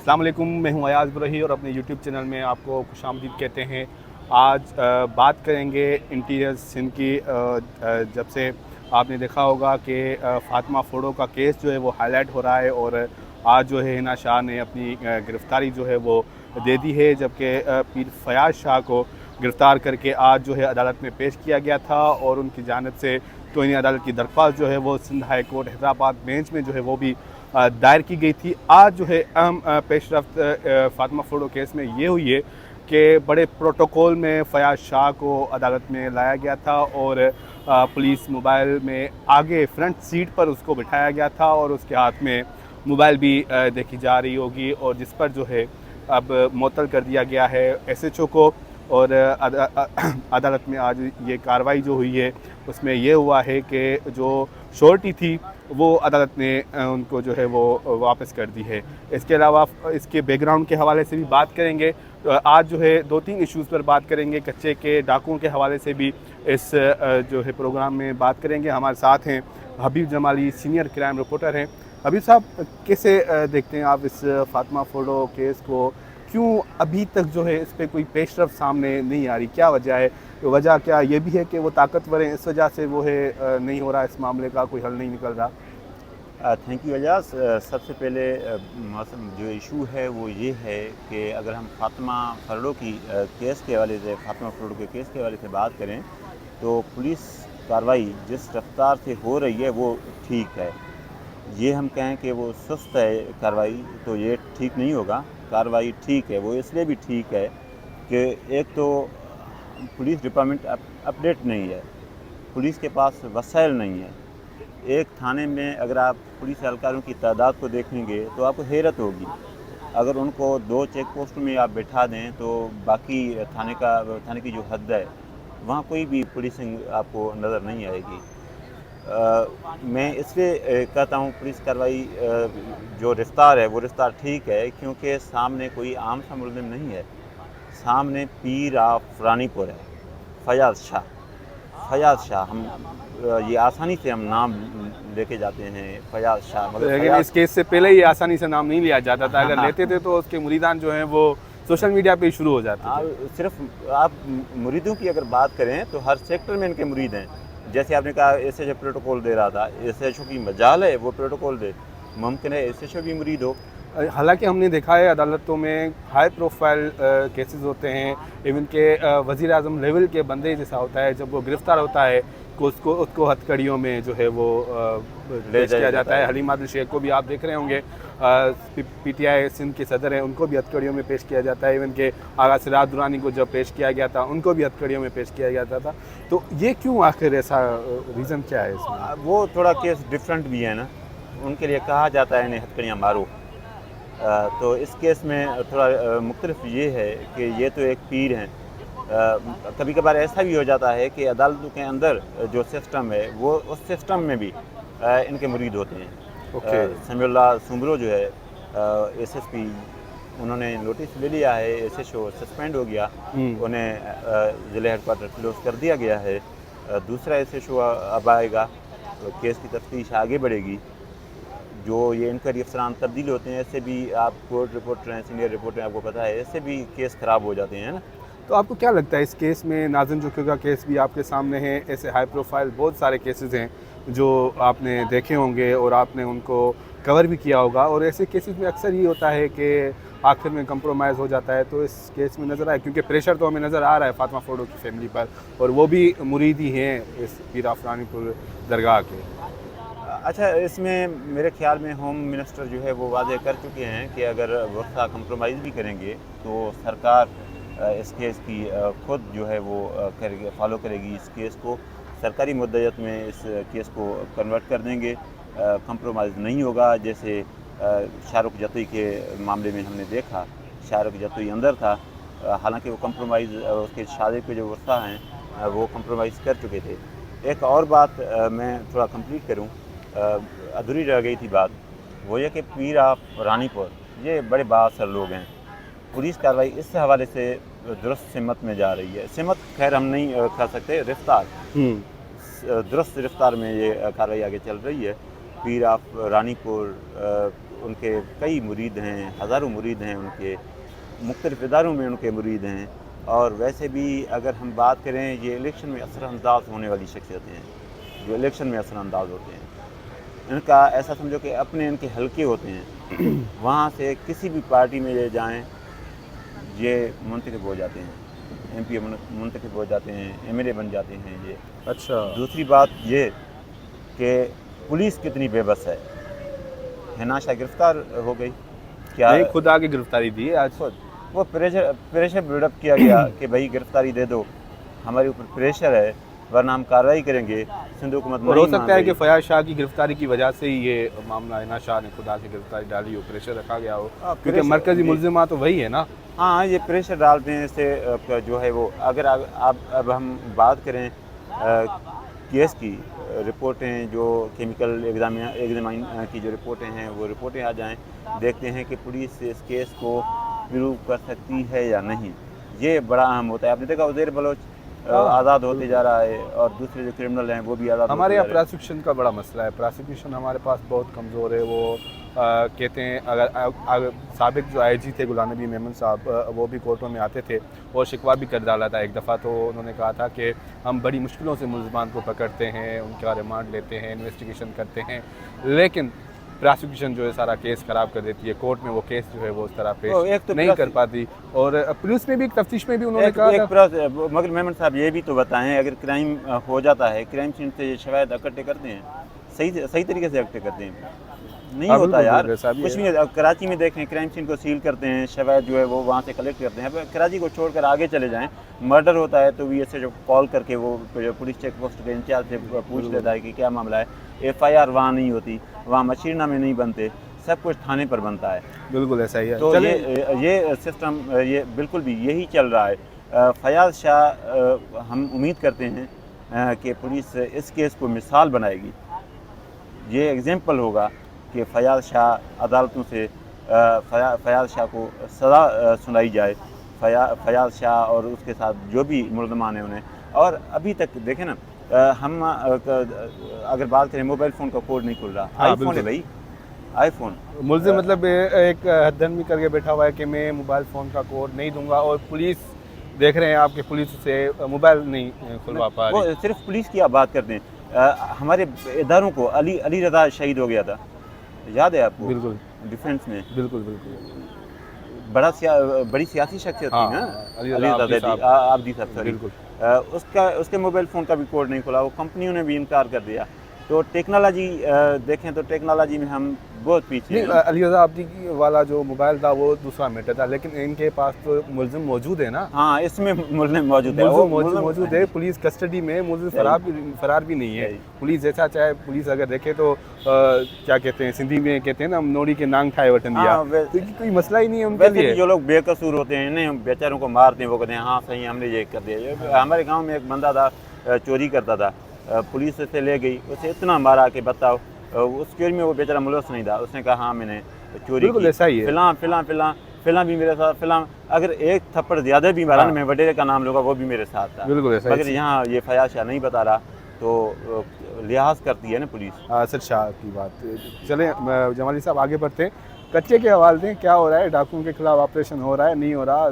अस्सलाम वालेकुम, मैं हूं अयाज़ बुरही और अपने यूट्यूब चैनल में आपको खुशामदीद कहते हैं। आज बात करेंगे इंटीरियर सिंध की। जब से आपने देखा होगा कि फ़ातिमा फ़ोटो का केस जो है वो हाईलाइट हो रहा है और आज जो है हिना शाह ने अपनी गिरफ़्तारी जो है वो दे दी है, जबकि पीर फयाज़ शाह को गिरफ़्तार करके आज जो है अदालत में पेश किया गया था और उनकी जानिब से तौहीन अदालत की दरख्वास्त जो है वो Sindh high court Hyderabad bench में जो है वो भी दायर की गई थी। आज जो है अहम पेशरफ्त फ़ातिमा फ़ोटो केस में ये हुई है कि बड़े प्रोटोकॉल में फयाज़ शाह को अदालत में लाया गया था और पुलिस मोबाइल में आगे फ्रंट सीट पर उसको बिठाया गया था और उसके हाथ में मोबाइल भी देखी जा रही होगी, और जिस पर जो है अब मुअत्तल कर दिया गया है SHO को। और अदालत में आज ये कार्रवाई जो हुई है उसमें ये हुआ है कि जो श्योरिटी थी वो अदालत ने उनको जो है वो वापस कर दी है। इसके अलावा इसके बैकग्राउंड के हवाले से भी बात करेंगे। आज जो है 2-3 इश्यूज़ पर बात करेंगे। कच्चे के डाकुओं के हवाले से भी इस जो है प्रोग्राम में बात करेंगे। हमारे साथ हैं हबीब जमाली, सीनियर क्राइम रिपोर्टर हैं। हबीब साहब, कैसे देखते हैं आप इस फ़ातिमा फ़ोटो केस को? क्यों अभी तक जो है इस पर कोई पेशरफ्त सामने नहीं आ रही? क्या वजह है? वजह क्या ये भी है कि वो ताकतवर हैं, इस वजह से वो है नहीं हो रहा, इस मामले का कोई हल नहीं निकल रहा? Thank you Ajaz. सबसे पहले जो इशू है वो ये है कि अगर हम फ़ातिमा फ़ोटो की केस के हवाले से फ़ातिमा फ़ोटो के केस के हवाले से बात करें तो पुलिस कार्रवाई जिस रफ्तार से हो रही है वो ठीक है। ये हम कहें कि वो सुस्त है कार्रवाई, तो ये ठीक नहीं होगा। कार्रवाई ठीक है, वो इसलिए भी ठीक है कि एक तो पुलिस डिपार्टमेंट अपडेट नहीं है, पुलिस के पास वसाइल नहीं है। एक थाने में अगर आप पुलिस एहलकारों की तादाद को देखेंगे तो आपको हैरत होगी। अगर उनको 2 चेक पोस्ट में आप बैठा दें तो बाकी थाने की जो हद है वहाँ कोई भी पुलिसिंग आपको नज़र नहीं आएगी। मैं इसलिए कहता हूँ पुलिस कार्रवाई जो रफ्तार है वो रफ्तार ठीक है, क्योंकि सामने कोई आम सा मुलज़िम नहीं है। सामने पीर ऑफ रानीपुर है, फयाज़ शाह। हम ये आसानी से हम नाम लेके जाते हैं फयाज़ शाह, मगर लेकिन इस केस से पहले ही आसानी से नाम नहीं लिया जाता था। अगर लेते थे तो उसके मुरीदान जो हैं वो सोशल मीडिया पे शुरू हो जाते थे। सिर्फ आप मुरीदों की अगर बात करें तो हर सेक्टर में इनके मुरीद हैं। जैसे आपने कहा SHO प्रोटोकॉल दे रहा था, SHO की मजाल है वो प्रोटोकॉल दे, मुमकिन है SHO भी मुरीद हो। हालांकि हमने देखा है अदालतों में हाई प्रोफाइल केसेस होते हैं, इवन के वज़ीर आज़म लेवल के बंदे जैसा होता है, जब वो गिरफ़्तार होता है तो उसको हथकड़ियों में जो है वो पेश किया जाता है। हलीम आदिल शेख को भी आप देख रहे होंगे, PTI सिंध के सदर हैं, उनको भी हथकड़ियों में पेश किया जाता है। इवन के आगा सिराज दुरानी को जब पेश किया गया था उनको भी हथकड़ियों में पेश किया जाता था। तो ये क्यों, आखिर ऐसा रीज़न क्या है इसमें? वो थोड़ा केस डिफरेंट भी है ना, उनके लिए कहा जाता है इन्हें हथकड़ियाँ मारो। तो इस केस में थोड़ा मुख्तलिफ ये है कि ये तो एक पीर हैं। कभी कभार ऐसा भी हो जाता है कि अदालतों के अंदर जो सिस्टम है वो उस सिस्टम में भी इनके मुरीद होते हैं। समीउल्लाह सुमरो जो है SSP, उन्होंने नोटिस ले लिया है, SHO सस्पेंड हो गया, उन्हें ज़िले हेडक्वार्टर क्लोज कर दिया गया है। दूसरा SHO अब आएगा, केस की तफ्तीश आगे बढ़ेगी। जो ये इंक्वायरी अफसरान तब्दील होते हैं, ऐसे भी आप कोर्ट रिपोर्टर हैं, सीनियर रिपोर्टर हैं, आपको पता है, ऐसे भी केस ख़राब हो जाते हैं ना। तो आपको क्या लगता है इस केस में? नाज़िम जोकी का केस भी आपके सामने है, ऐसे हाई प्रोफाइल बहुत सारे केसेस हैं जो आपने देखे होंगे और आपने उनको कवर भी किया होगा, और ऐसे केसेस में अक्सर ये होता है कि आखिर में कंप्रोमाइज़ हो जाता है। तो इस केस में नज़र आया, क्योंकि प्रेशर तो हमें नज़र आ रहा है फ़ातिमा फ़ोटो की फैमिली पर, और वो भी मुरीद ही हैं इस पीर ऑफ रानीपुर दरगाह के। अच्छा, इसमें मेरे ख्याल में होम मिनिस्टर जो है वो वादे कर चुके हैं कि अगर वक्ता कंप्रोमाइज़ भी करेंगे तो सरकार इस केस की खुद जो है वो फॉलो करेगी। इस केस को सरकारी मुद्दत में इस केस को कन्वर्ट कर देंगे, कंप्रोमाइज़ नहीं होगा। जैसे शाहरुख जतई के मामले में हमने देखा, शाहरुख जतई अंदर था, हालांकि वो कंप्रोमाइज़ उसके शादी के जो वस्ता हैं वो कंप्रोमाइज़ कर चुके थे। एक और बात मैं थोड़ा कंप्लीट करूं, अधूरी रह गई थी बात, वो ये कि पीर ऑफ रानीपुर ये बड़े बाअसर लोग हैं। पुलिस कार्रवाई इस हवाले से दुरुस्त सिमत में जा रही है। सिमत खैर हम नहीं कह सकते, रफ्तार दुरुस्त रफ्तार में ये कार्रवाई आगे चल रही है। पीर ऑफ रानीपुर उनके कई मुरीद हैं, हज़ारों मुरीद हैं उनके, मुख्तलिफ़ इदारों में उनके मुरीद हैं। और वैसे भी अगर हम बात करें, ये इलेक्शन में असरअंदाज़ होने वाली शख्सियतें हैं, जो इलेक्शन में असरअंदाज़ होते हैं। इनका ऐसा समझो कि अपने इनके हलके होते हैं, वहाँ से किसी भी पार्टी में ये जाएँ, ये मुंतखब हो जाते हैं, MP मुंतखब हो जाते हैं, MLA बन जाते हैं ये। अच्छा। दूसरी बात ये कि पुलिस कितनी बेबस है। हिना शाह गिरफ़्तार हो गई, क्या नहीं, खुद आके गिरफ्तारी दी है आज। खुद वो प्रेशर बिल्डअप किया गया कि भाई गिरफ़्तारी दे दो, हमारे ऊपर प्रेशर है, वरना हम कार्रवाई करेंगे। सिंध हुकूमत और हो नहीं मान सकता है रही। कि फयाज शाह की गिरफ्तारी की वजह से ही ये मामला हिना शाह ने खुदा की गिरफ्तारी डाली हो, प्रेशर रखा गया हो, क्योंकि प्रेशर- मरकजी जी। मुलजिमा तो वही है ना। हाँ, ये प्रेशर डालते हैं इससे जो है वो। अगर अब हम बात करें केस की, रिपोर्टें जो केमिकल एग्जामिन की जो रिपोर्टें हैं, वो रिपोर्टें आ जाएं, देखते हैं कि पुलिस इस केस को प्रूव कर सकती है या नहीं। ये बड़ा अहम होता है। आपने देखा उज़ैर बलोच आज़ाद होते जा रहा है, और दूसरे जो क्रिमिनल हैं वो भी आज़ाद हमारे होते यहाँ जा रहे हैं। प्रोसिक्यूशन का बड़ा मसला है। प्रोसिक्यूशन हमारे पास बहुत कमज़ोर है। वो कहते हैं अगर साबिक जो IG थे गुलाम नबी मेमन साहब, वो भी कोर्टों में आते थे और शिकवा भी कर डाला था एक दफ़ा। तो उन्होंने कहा था कि हम बड़ी मुश्किलों से मुलज़मान को पकड़ते हैं, उनका रिमांड लेते हैं, इन्वेस्टिगेशन करते हैं, लेकिन प्रोसिक्यूशन जो है सारा केस ख़राब कर देती है। कोर्ट में वो केस जो है वो उस तरह तो एक पेश तो नहीं कर पाती। और पुलिस में भी एक तफ्तीश में भी उन्होंने कहा था। मगर मेमन साहब ये भी तो बताएं, अगर क्राइम हो जाता है, क्राइम सीन से ये शवायद इकट्ठे करते हैं, सही तरीके से इकट्ठे करते हैं? नहीं हाँ, होता बिल्कुल, यार, बिल्कुल, ऐसा भी कुछ है। भी नहीं। अब कराची में देखें, क्राइम सीन को सील करते हैं, शवायद जो है वो वहाँ से कलेक्ट करते हैं। अब कराची को छोड़कर आगे चले जाएं, मर्डर होता है तो VSA जो कॉल करके वो पुलिस चेक पोस्ट के इंचार्ज से पूछ लेता है कि क्या मामला है। FIR वहाँ नहीं होती, वहाँ मशीरनामे नहीं बनते, सब कुछ थाने पर बनता है। बिल्कुल ऐसा ही है। तो चलें, ये सिस्टम ये बिल्कुल भी यही चल रहा है। फयाज़ शाह, हम उम्मीद करते हैं कि पुलिस इस केस को मिसाल बनाएगी। ये एग्जाम्पल होगा कि फयाज़ शाह अदालतों से फयाज़ शाह को सज़ा सुनाई जाए, फयाज़ शाह और उसके साथ जो भी मुलज़मान हैं उन्हें। और अभी तक देखें ना, हम अगर बात करें, मोबाइल फ़ोन का कोड नहीं खुल रहा। हाँ, iPhone है भाई, iPhone। मुलजिम मतलब एक हदन भी करके बैठा हुआ है कि मैं मोबाइल फ़ोन का कोड नहीं दूंगा, और पुलिस देख रहे हैं आपके पुलिस से मोबाइल नहीं खुलवा पा रही। वो सिर्फ पुलिस की आप बात करते हैं, हमारे इदारों को अली रज़ा शहीद हो गया था, याद है आपको? बिल्कुल डिफेंस में बिल्कुल बिल्कुल। बड़ी सियासी शख्सियत थी हाँ, ना, अली अली रज़ा रज़ा साहब। आब्दी साहब, सॉरी। बिल्कुल। उसके मोबाइल फ़ोन का भी कोड नहीं खुला, वो कंपनियों ने भी इनकार कर दिया। तो टेक्नोलॉजी देखें तो टेक्नोलॉजी में हम बहुत पीछे नहीं, हैं। अली रज़ा आब्दी वाला जो मोबाइल था वो दूसरा मैटर था, लेकिन इनके पास तो मुलजिम मौजूद है ना। हाँ, इसमें मुलज़िम मौजूद है, वो मुलजिम मौजूद है, पुलिस कस्टडी में, मुलजिम फरार भी नहीं है। सही। पुलिस जैसा चाहे, पुलिस अगर देखे तो क्या कहते हैं, सिंधी में कहते हैं ना, नोड़ी के नांग ठाए वटन दिया। हाँ, तो कोई मसला ही नहीं है उनके वैसे भी लिए। जो लोग बेकसूर होते हैं, इन्हें बेचारों को मारते हैं, वो कहते हैं हाँ सही, हमने ये कर दिया। हमारे गांव में एक बंदा था, चोरी करता था, पुलिस से ले गई, उसे इतना मारा कि बताओ, उस चोरी में वो बेचारा मुलव्वस नहीं था। उसने कहा हाँ मैंने चोरी बिल्कुल की, ऐसा ही है। फिलहाल भी मेरे साथ, फिलहाल अगर एक थप्पड़ ज़्यादा भी मारा ना, हाँ। मैं वडेरे का नाम लूँगा, वो भी मेरे साथ था। बिल्कुल ऐसा मगर ही। यहाँ ये फयाज़ शाह नहीं बता रहा, तो लिहाज करती है ना पुलिस। असद शाह की बात। चलें जमाली साहब, आगे बढ़ते हैं। कच्चे के हवाले दें, क्या हो रहा है? डाकुओं के खिलाफ ऑपरेशन हो रहा है, नहीं हो रहा?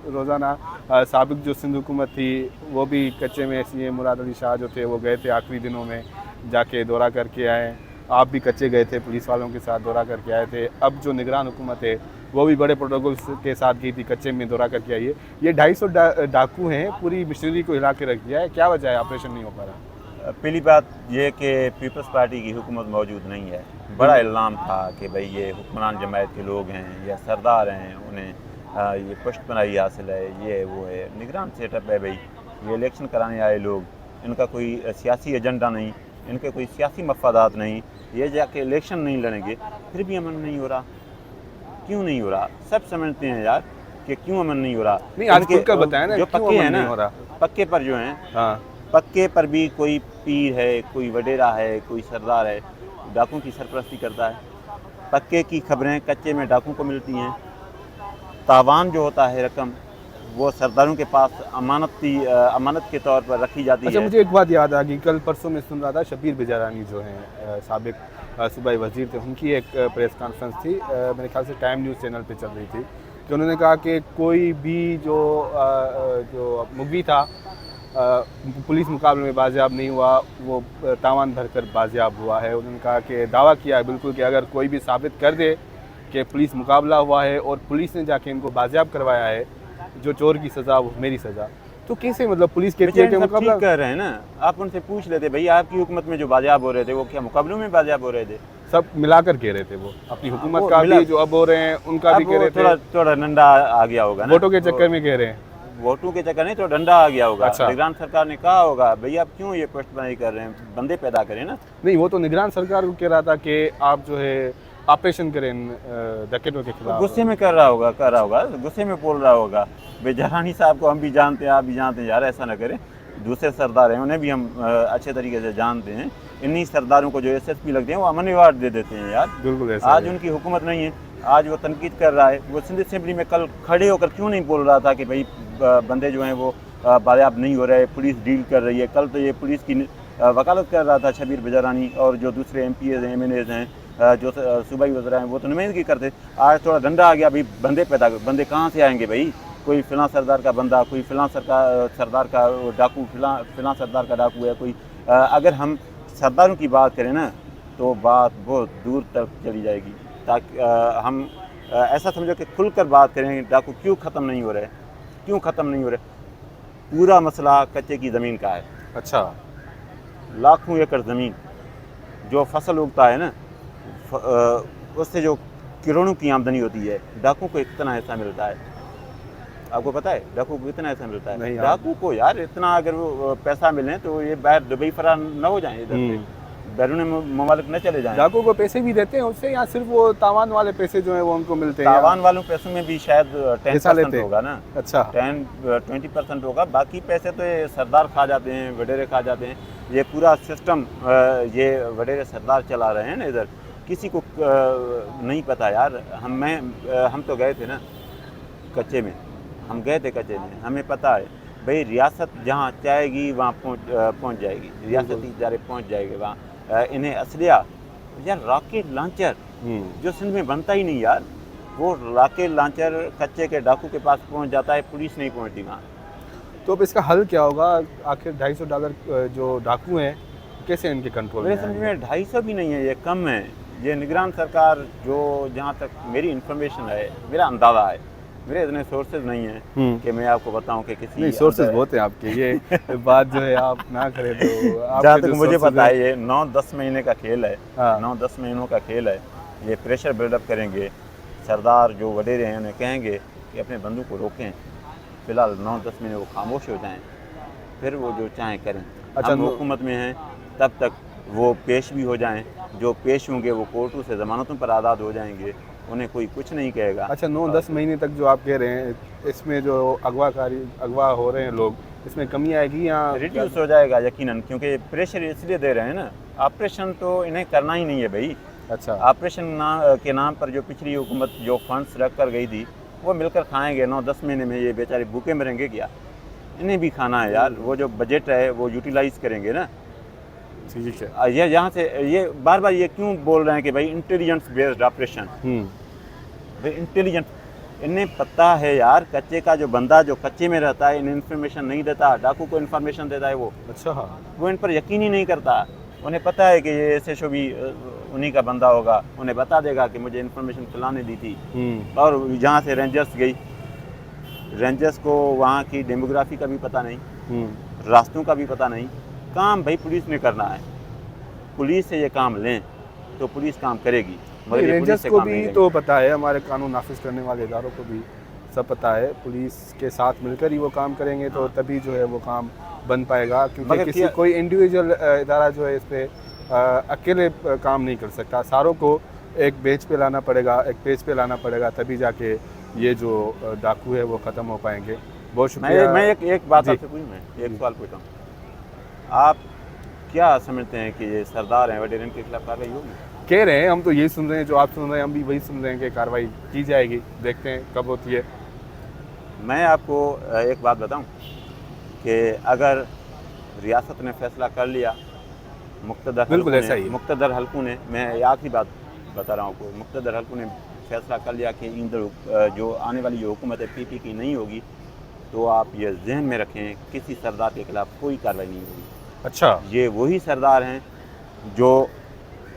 रोज़ाना साबिक जो सिंध हुकूमत थी वो भी कच्चे में, CM मुराद अली शाह जो थे वो गए थे आखिरी दिनों में, जाके दौरा करके आए। आप भी कच्चे गए थे, पुलिस वालों के साथ दौरा करके आए थे। अब जो निगरान हुकूमत है वो भी बड़े प्रोटोकॉल के साथ गई थी, कच्चे में दौरा करके आई है। ये 250 डाकू हैं, पूरी मशीनरी को हिला के रख दिया है। क्या वजह है ऑपरेशन नहीं हो पा रहा? पहली बात ये कि पीपल्स पार्टी की हुकूमत मौजूद नहीं है। बड़ा इल्ज़ाम था कि भाई ये हुक्मरान जमायत के लोग हैं या सरदार हैं, उन्हें ये पुष्ट बनाई हासिल है, ये वो है, निगरान सेटअप है भाई। ये इलेक्शन कराने आए लोग, इनका कोई सियासी एजेंडा नहीं, इनके कोई सियासी मफादात नहीं, ये जाके इलेक्शन नहीं लड़ेंगे, फिर भी अमन नहीं हो रहा। क्यों नहीं हो रहा? सब समझते हैं यार कि क्यों अमन नहीं हो रहा। नहीं, आज खुलकर बताया ना, जो क्यों पक्के अमन हैं नहीं ना, हो रहा? पक्के पर जो हैं, हाँ, पक्के पर भी कोई पीर है, कोई वडेरा है, कोई सरदार है, डाकुओं की सरपरस्ती करता है। पक्के की खबरें कच्चे में डाकुओं को मिलती हैं। तावान जो होता है रकम, वो सरदारों के पास अमानत के तौर पर रखी जाती अच्छा, है। मुझे एक बात याद आ गई। कल परसों में सुन रहा था, शब्बीर बेजारानी जो हैं साबिक सूबाई वज़ीर थे, उनकी एक प्रेस कॉन्फ्रेंस थी, मेरे ख्याल से टाइम न्यूज़ चैनल पे चल रही थी, कि उन्होंने कहा कि कोई भी जो मुगवी था पुलिस मुकाबले में बाजियाब नहीं हुआ, वो तावान भरकर बाजियाब हुआ है। उन्होंने कहा कि दावा किया है बिल्कुल कि अगर कोई भी साबित कर दे कि पुलिस मुकाबला हुआ है और पुलिस ने जाके इनको बाजियाब करवाया है, जो चोर की सज़ा वो मेरी सज़ा। तो कैसे मतलब पुलिस कहती है कि मुकाबला ठीक कह रहे हैं ना, आप उनसे पूछ लेते भाई आपकी हुकूमत में जो बाजियाब हो रहे थे वो क्या मुकाबलों में बाजियाब हो रहे थे? सब मिलाकर कह रहे थे, वो अपनी हुकूमत वो का मिला- भी जो अब हो रहे हैं उनका भी कह रहे थे, थोड़ा डंडा आ गया होगा ना, वोटों के चक्कर में कह रहे हैं। वोटों के चक्कर नहीं तो डंडा आ गया होगा। अच्छा। निगरान सरकार ने कहा होगा भाई आप क्यों ये पुष्टबंदी कर रहे हैं, बंदे पैदा करें ना। नहीं, वो तो निगरान सरकार को कह रहा था कि आप जो है ऑपरेशन करें डकैतों के खिलाफ। गुस्से में कर रहा होगा, गुस्से में बोल रहा होगा। बेजहानी साहब को हम भी जानते हैं, आप भी जानते हैं, यार ऐसा ना करें। दूसरे सरदार हैं उन्हें भी हम अच्छे तरीके से जानते हैं। इन्हीं सरदारों को जो एसएसपी लगते हैं वो अमन अवार्ड दे देते हैं यार। बिल्कुल ऐसा आज है। उनकी हुकूमत नहीं है, आज वो तनकीद कर रहा है। वो सिंध असेंबली में कल खड़े होकर क्यों नहीं बोल रहा था कि भाई बंदे जो हैं वो बायाब नहीं हो रहे, पुलिस डील कर रही है। कल तो ये पुलिस की वकालत कर रहा था शबीर बजारानी, और जो दूसरे MPs हैं, MNAs हैं, जो सूबाई वज़रा हैं, वो तो नुमाइंदगी करते। आज थोड़ा डंडा आ गया भाई, बंदे कहाँ से आएंगे भाई? कोई फ़िलाँ सरदार का बंदा, कोई फ़िलाँ सरदार का डाकू, फ़िलाँ सरदार का डाकू है कोई। अगर हम सरदारों की बात करें ना तो बात बहुत दूर तक चली जाएगी। ताकि हम ऐसा समझो कि खुलकर बात करें, डाकू क्यों ख़त्म नहीं हो रहे, क्यों ख़त्म नहीं हो रहे। पूरा मसला कच्चे की ज़मीन का है। अच्छा। लाखों एकड़ ज़मीन जो फसल उगता है ना, उससे जो करोड़ों की आमदनी होती है, डाकू को कितना हिस्सा मिलता है? आपको पता है डाकू को कितना हिस्सा मिलता है? डाकू को यार इतना अगर वो पैसा मिले तो ये बाहर दुबई फरार न हो जाए, इधर से बैरून ममालिक न चले जाएं। डाकू को पैसे भी देते हैं उससे, या सिर्फ वो तावान वाले पैसे जो है वो उनको मिलते हैं? तावान वालों पैसों में भी शायद 10% होगा ना। अच्छा। 20% होगा। बाकी पैसे तो ये सरदार खा जाते हैं, वडेरे खा जाते हैं। ये पूरा सिस्टम ये वडेरे सरदार चला रहे हैं ना इधर। किसी को नहीं पता यार। हम तो गए थे ना कच्चे में, हम गए थे कच्चे में, हमें पता है भाई रियासत जहाँ चाहेगी वहाँ पहुँच जाएगी, रियासती इदारे पहुँच जाएंगे वहाँ। इन्हें असलिया यार रॉकेट लॉन्चर जो सिंध में बनता ही नहीं यार, वो रॉकेट लॉन्चर कच्चे के डाकू के पास पहुँच जाता है, पुलिस नहीं पहुँचती वहाँ। तो अब इसका हल क्या होगा? आखिर $250 जो डाकू हैं कैसे इनके कंट्रोल में मेरे समझ में 250 भी नहीं है, ये कम है। ये निगरान सरकार जो, जहाँ तक मेरी इन्फॉर्मेशन है, मेरा अंदाज़ा है, मेरे इतने सोर्सेज नहीं हैं कि मैं आपको बताऊं कि किसी। नहीं, सोर्सेज बहुत हैं आपके, ये बात जो है आप ना करें तो। जहाँ तक मुझे पता है ये 9-10 महीने का खेल है। हाँ। 9-10 महीनों का खेल है। ये प्रेशर बिल्डअप करेंगे, सरदार जो वडेरे हैं उन्हें कहेंगे कि अपने बंदूक को रोकें, फ़िलहाल 9-10 महीने वो खामोश हो जाएँ, फिर वो जो चाहें करें। अच्छा, हम हुकूमत में हैं तब तक वो पेश भी हो जाएं, जो पेश होंगे वो कोर्टों से ज़मानतों पर आज़ाद हो जाएंगे, उन्हें कोई कुछ नहीं कहेगा। अच्छा, 9-10 महीने तक जो आप कह रहे हैं, इसमें जो अगवा हो रहे हैं लोग, इसमें कमी आएगी या रिड्यूस हो जाएगा यकीनन, क्योंकि प्रेशर इसलिए दे रहे हैं ना। ऑपरेशन तो इन्हें करना ही नहीं है भाई। अच्छा। ऑपरेशन के नाम पर जो पिछली हुकूमत जो फंड्स रख कर गई थी वो मिलकर खाएंगे। 9-10 महीने में ये बेचारे भूखे मरेंगे क्या? इन्हें भी खाना है यार। वो जो बजट है वो यूटिलाइज करेंगे ना। ठीक है। ये यहाँ से ये बार बार ये क्यों बोल रहे हैं कि भाई इंटेलिजेंस बेस्ड ऑपरेशन, भाई इंटेलिजेंस, इन्हें पता है यार कच्चे का जो बंदा जो कच्चे में रहता है इन्हें इन्फॉर्मेशन नहीं देता, डाकू को इन्फॉर्मेशन देता है वो। अच्छा। वो इन पर यकीन ही नहीं करता। उन्हें पता है कि ये SHO भी उन्हीं का बंदा होगा, उन्हें बता देगा कि मुझे इन्फॉर्मेशन फलाने दी थी। और जहाँ से रेंजर्स गई, रेंजर्स को वहाँ की डेमोग्राफी का भी पता नहीं, रास्तों का भी पता नहीं। काम भाई पुलिस ने करना है, पुलिस से ये काम लें तो पुलिस काम करेगी। मगर रेंजर्स को भी तो पता है, हमारे कानून नाफिज करने वाले इदारों को भी सब पता है, पुलिस के साथ मिलकर ही वो काम करेंगे तो तभी जो है वो काम बन पाएगा। क्योंकि कोई इंडिविजुअल इदारा जो है इस पर अकेले काम नहीं कर सकता, सारों को एक बेंच पे लाना पड़ेगा, एक पेज पे लाना पड़ेगा, तभी जाके ये जो डाकू है वो ख़त्म हो पाएंगे। बहुत शुक्रिया। मैं एक बात आपसे पूछूं, मैं एक सवाल पूछता हूँ, आप क्या समझते हैं कि ये सरदार हैं वडेरे के खिलाफ कार्रवाई होगी? कह रहे हैं, हम तो यही सुन रहे हैं, जो आप सुन रहे हैं हम भी वही सुन रहे हैं कि कार्रवाई की जाएगी। देखते हैं कब होती है। मैं आपको एक बात बताऊं कि अगर रियासत ने फैसला कर लिया बिल्कुल ऐसा ही है। मुक्तदर हलकों ने, मैं आखिरी बात बता रहा हूँ आपको, मुक्तदर हलकों ने फैसला कर लिया कि जो आने वाली जो हुकूमत है पीपी की नहीं होगी, तो आप ये जहन में रखें किसी सरदार के खिलाफ कोई कार्रवाई नहीं होगी। अच्छा। ये वही सरदार हैं जो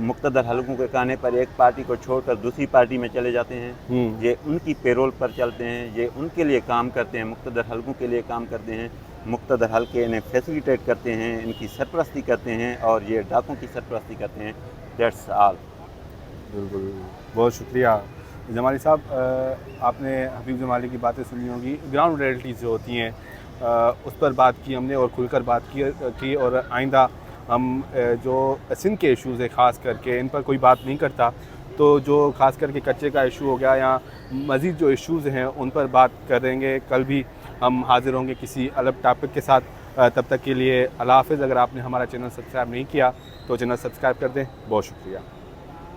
मुक्तदर हलकों के कहने पर एक पार्टी को छोड़कर दूसरी पार्टी में चले जाते हैं, ये उनकी पेरोल पर चलते हैं, ये उनके लिए काम करते हैं, मुक्तदर हलकों के लिए काम करते हैं, मुक्तदर हलके इन्हें फैसिलिटेट करते हैं, इनकी सरपरस्ती करते हैं और ये डाकों की सरपरस्ती करते हैं। That's all. बिल्कुल, बहुत शुक्रिया जमाली साहब। आपने हबीब जमाली की बातें सुनी होगी, ग्राउंड रियलिटीज़ जो होती हैं उस पर बात की हमने और खुलकर बात की और आइंदा हम जो सिंध के इश्यूज़ है ख़ास करके इन पर कोई बात नहीं करता, तो जो ख़ास करके कच्चे का इशू हो गया या मज़ीद जो इश्यूज़ हैं उन पर बात करेंगे। कल भी हम हाज़िर होंगे किसी अलग टॉपिक के साथ। तब तक के लिए अल्लाह हाफ़िज़। अगर आपने हमारा चैनल सब्सक्राइब नहीं किया तो चैनल सब्सक्राइब कर दें। बहुत शुक्रिया।